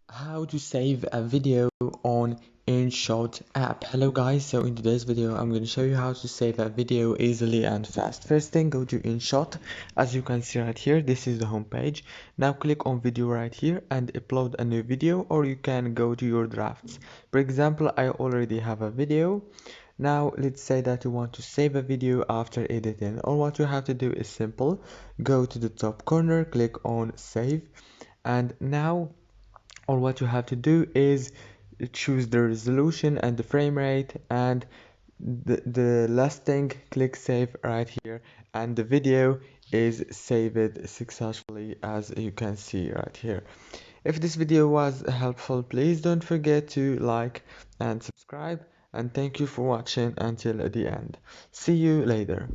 How to save a video on InShot app. Hello guys, so in today's video I'm going to show you how to save a video easily and fast. First thing, go to InShot. As you can see right here, this is the home page. Now click on video right here and upload a new video, or you can go to your drafts. For example, I already have a video. Now let's say that you want to save a video after editing. All what you have to do is simple. Go to the top corner, click on save, and now all what you have to do is choose the resolution and the frame rate, and the last thing, click save right here, and the video is saved successfully, as you can see right here. If this video was helpful, please don't forget to like and subscribe, and thank you for watching until the end. See you later.